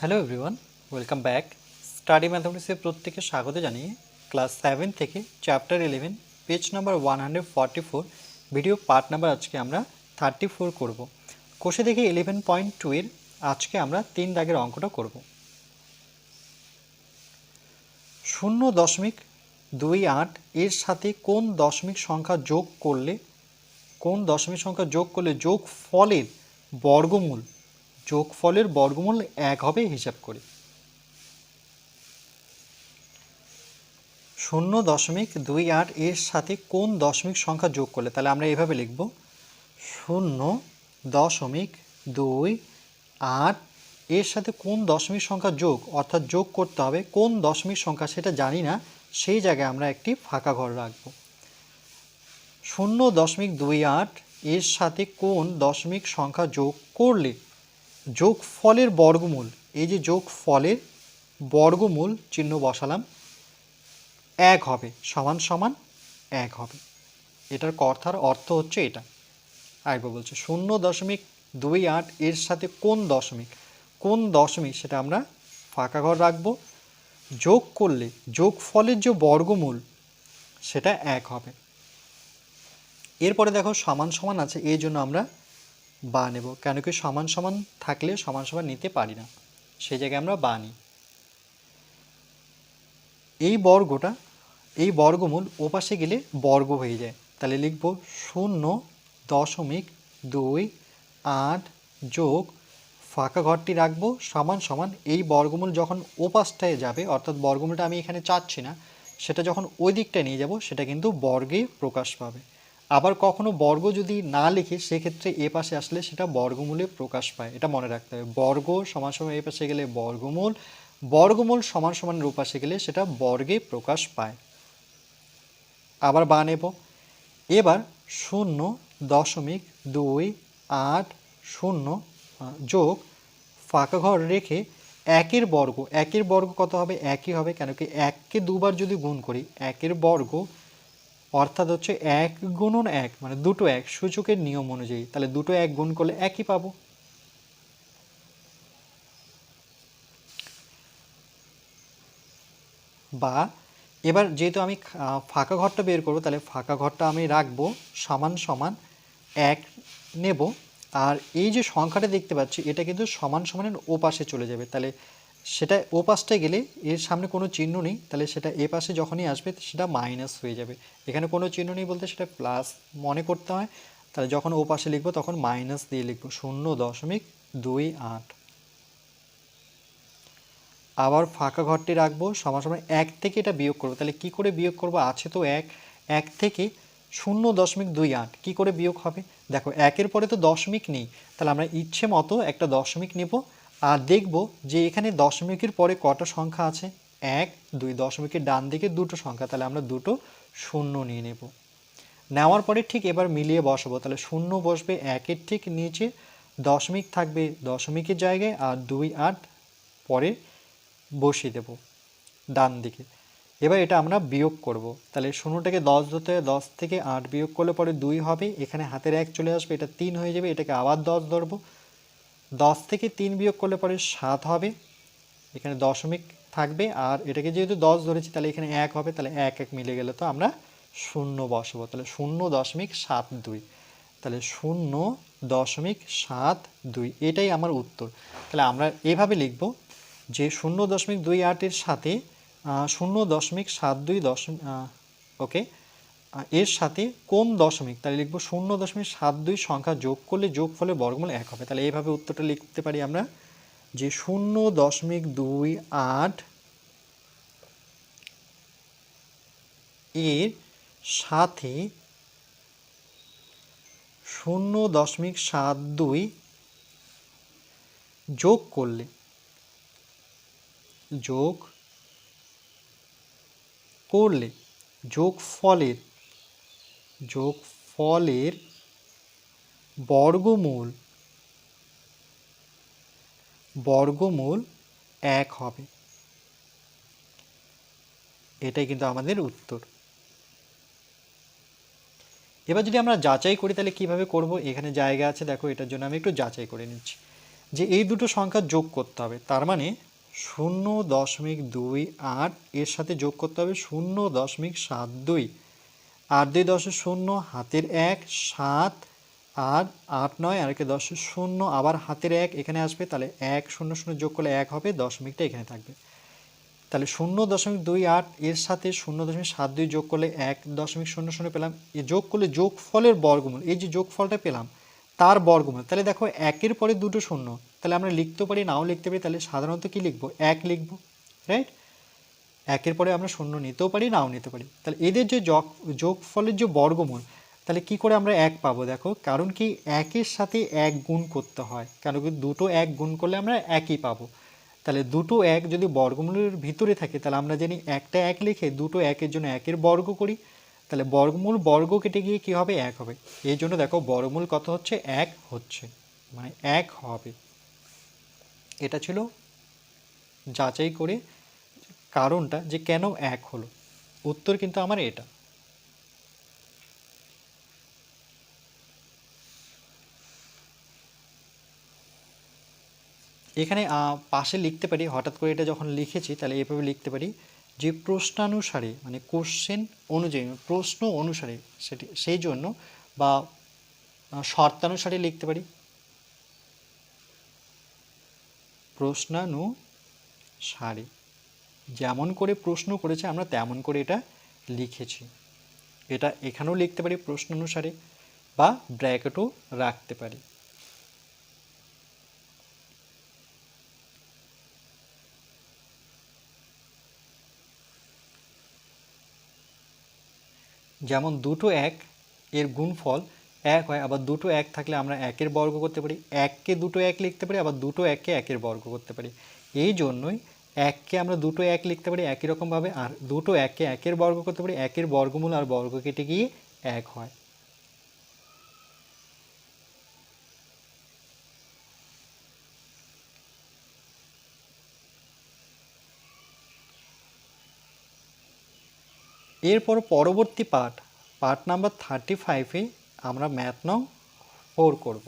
Hello everyone, welcome back. Study ম্যাথমেটিক্সের প্রত্যেককে স্বাগত জানিয়ে ক্লাস 7 থেকে chapter 11 page number 144 video part number আজকে আমরা 34 করব। কোষে দেখে 11.2 এর আজকে আমরা 3 দাগের অঙ্কটা করব। 0.28 এর সাথে কোন দশমিক সংখ্যা যোগ করলে যোগ ফলের বর্গমূল 1 হবে হিসাব করি। 0.28 এর সাথে কোন দশমিক সংখ্যা যোগ করলে, তাহলে আমরা এভাবে লিখব 0.28 এর সাথে কোন দশমিক সংখ্যা যোগ, অর্থাৎ যোগ করতে হবে কোন দশমিক সংখ্যা সেটা জানি না, সেই জায়গায় আমরা একটি ফাঁকা ঘর রাখব। 0.28 এর সাথে কোন দশমিক সংখ্যা যোগ করলে যোগফলের বর্গমূল, এই যে যোগফলের বর্গমূল চিহ্ন বসালাম, 1 হবে, সমান সমান 1 হবে। এটার কথার অর্থ হচ্ছে এটা। আরেকবার বলছে 0.28 এর সাথে কোন দশমিক সেটা আমরা ফাঁকা ঘর রাখবো, যোগ করলে যোগফলের যে বর্গমূল সেটা 1 হবে। এরপরে দেখো সমান সমান আছে, এই জন্য আমরা বা নেব, কেন কি সমান সমান থাকলে সমান সমান নিতে পারি না, সেই জায়গায় আমরা বা নিই। এই বর্গমূল ওপাশে গেলে বর্গ হয়ে যায়, তাহলে লিখব 0.28 যোগ ফাঁকা ঘরটি রাখবো সমান সমান, এই বর্গমূল যখন ওপাশটায় যাবে, অর্থাৎ বর্গমূলটা আমি এখানে চাচ্ছি না, সেটা যখন ওই দিকটায় নিয়ে যাব সেটা কিন্তু বর্গে প্রকাশ পাবে। আবার কখনো বর্গ যদি না লিখে সেক্ষেত্রে এ পাশে আসলে সেটা বর্গমূলে প্রকাশ পায়, এটা মনে রাখতে হবে। বর্গ সমান সমান এ পাশে গেলে বর্গমূল সমান সমানের ওপাশে গেলে সেটা বর্গে প্রকাশ পায়। আবার বা নেব। এবার 0.280 যোগ ফাঁকা ঘর রেখে একের বর্গ কত হবে, একই হবে, কেন কি 1কে দুবার যদি গুণ করি, একের বর্গ অর্থাৎ হচ্ছে 1 গুণন 1 মানে দুটো 1 সূচকের নিয়ম অনুযায়ী, তাহলে দুটো 1 গুণ করলে একই পাবো। বা এবার যেহেতু আমি ফাঁকা ঘরটা বের করবো, তাহলে ফাঁকা ঘরটা আমি রাখবো সমান সমান 1 নেব, আর এই যে সংখ্যাটা দেখতে পাচ্ছি এটা কিন্তু সমান সমানের ওপাশে চলে যাবে, তাহলে সেটা ওপাশটায় গেলে এর সামনে কোনো চিহ্ন নেই, তাহলে সেটা এ পাশে যখনই আসবে সেটা মাইনাস হয়ে যাবে। এখানে কোনো চিহ্ন নেই বলতে সেটা প্লাস মনে করতে হয়, তাহলে যখন ওপাশে লিখবো তখন মাইনাস দিয়ে লিখবো 0.28। আবার ফাঁকা ঘরটি রাখবো সমান সমান 1 থেকে এটা বিয়োগ করবো, তাহলে কি করে বিয়োগ করবো, আছে তো 1 থেকে 0.28 কি করে বিয়োগ হবে, দেখো 1-এর পরে তো দশমিক নেই, তাহলে আমরা ইচ্ছে মতো একটা দশমিক নেব, আর দেখব যে এখানে দশমিকের পরে কটা সংখ্যা আছে, 1 2, দশমিকের ডান দিকে দুটো সংখ্যা, তাহলে আমরা দুটো শূন্য নিয়ে নেব। নেওয়ার পরে ঠিক এবার মিলিয়ে বসাবো, তাহলে 0 বসবে 1-এর ঠিক নিচে, দশমিক থাকবে দশমিকের জায়গায়, আর 2 8 পরে বসিয়ে দেব ডান দিকে। এবার এটা আমরা বিয়োগ করব, তাহলে 0টাকে 10 ধরতে হবে, 10 থেকে 8 বিয়োগ করলে পরে 2 হবে, এখানে হাতের 1 চলে আসবে, এটা 3 হয়ে যাবে, এটাকে আবার 10 ধরবো, 10 থেকে 3 বিয়োগ করলে পরে 7 হবে, এখানে দশমিক থাকবে, আর এটাকে যেহেতু 10 ধরেছি তাহলে এখানে 1 হবে, তাহলে 1 1 মিলে গেলে তো আমরা 0 বসাবো, তাহলে 0.72, তাহলে 0.72 এটাই আমার উত্তর। তাহলে আমরা এভাবে লিখব যে 0.28 সাথে 0.72 ওকে, এর সাথে কোন দশমিক, তাহলে লিখব 0.72 সংখ্যা যোগ করলে যোগফলের বর্গমূল 1 হবে, তাহলে এইভাবে উত্তরটা লিখতে পারি আমরা যে 0.28 এর সাথে 0.72 যোগ করলে যোগফলের বর্গমূল 1 হবে, এটাই কিন্তু আমাদের উত্তর। এবার যদি আমরা যাচাই করি তাহলে কিভাবে করব, এখানে জায়গা আছে, দেখো এটার জন্য আমি একটু যাচাই করে নিচ্ছি। যে এই দুটো সংখ্যা যোগ করতে হবে, তার মানে 0.28 এর সাথে যোগ করতে হবে 0.72, 8 2 10 0 হাতের 1 7 আর 8 9 আর 10 আবার হাতের 1 এখানে আসবে, তাহলে 1 0 0 যোগ করলে 1 হবে, দশমিকটা এখানে থাকবে। তাহলে 0.28 এর সাথে 0.72 যোগ করলে 1.00 পেলাম। এ যোগ করলে যোগফলের বর্গমূল, এই যে যোগফলটা পেলাম তার বর্গমূল। তাহলে দেখো একের পরে দুটো শূন্য, তাহলে আমরা লিখতে পারি নাও লিখতে পারি, তাহলে সাধারণত কি লিখবো, 1 লিখবো, রাইট। একের পরে আমরা শূন্য নিতেও পারি নাও নিতে পারি। তাহলে এদের যে যোগফলের যে বর্গমূল, তাহলে কি করে আমরা 1 পাবো, দেখো কারণ কি একের সাথে 1 গুণ করতে হয়, কারণ কি দুটো 1 গুণ করলে আমরা 1ই পাবো। তাহলে দুটো 1 যদি বর্গমূলের ভিতরে থাকে, তাহলে আমরা জানি একটা 1 লিখে দুটো 1-এর জন্য 1-এর বর্গ করি, তাহলে বর্গমূল বর্গ কেটে গিয়ে কি হবে, 1 হবে। এই জন্য দেখো বর্গমূল কত হচ্ছে, 1 হচ্ছে, মানে 1 হবে। এটা ছিল যাচাই করে কারণটা যে কেন 1 হলো, উত্তর কিন্তু আমার এটা। এখানে পাশে লিখতে পারি, হঠাৎ করে এটা যখন লিখেছি তাহলে এভাবে লিখতে পারি যে প্রশ্নানুসারে, মানে কোশ্চেন অনুযায়ী, প্রশ্ন অনুসারে, সেটি সেই জন্য, বা শর্তানুসারে লিখতে পারি, প্রশ্নানুসারে, যেমন করে প্রশ্ন করেছে আমরা তেমন করে এটা লিখেছি। এটা এখানেও লিখতে পারি প্রশ্ন অনুসারে, বা ব্র্যাকেটও রাখতে পারি। যেমন দুটো 1 এর গুণফল 1 হয়, আবার দুটো 1 থাকলে আমরা 1-এর বর্গ করতে পারি, 1-কে দুটো 1 লিখতে পারি, আবার দুটো 1-কে 1-এর বর্গ করতে পারি। এই জন্যই 1-কে আমরা দুটো 1 লিখতে পারি একই রকমভাবে, আর দুটো 1-কে 1-এর বর্গ করতে পারি, 1-এর বর্গমূল আর বর্গ কেটে গিয়ে 1 হয়। এরপর পরবর্তী পার্ট নাম্বার 35-এ আমরা ম্যাথ নং 4 করব।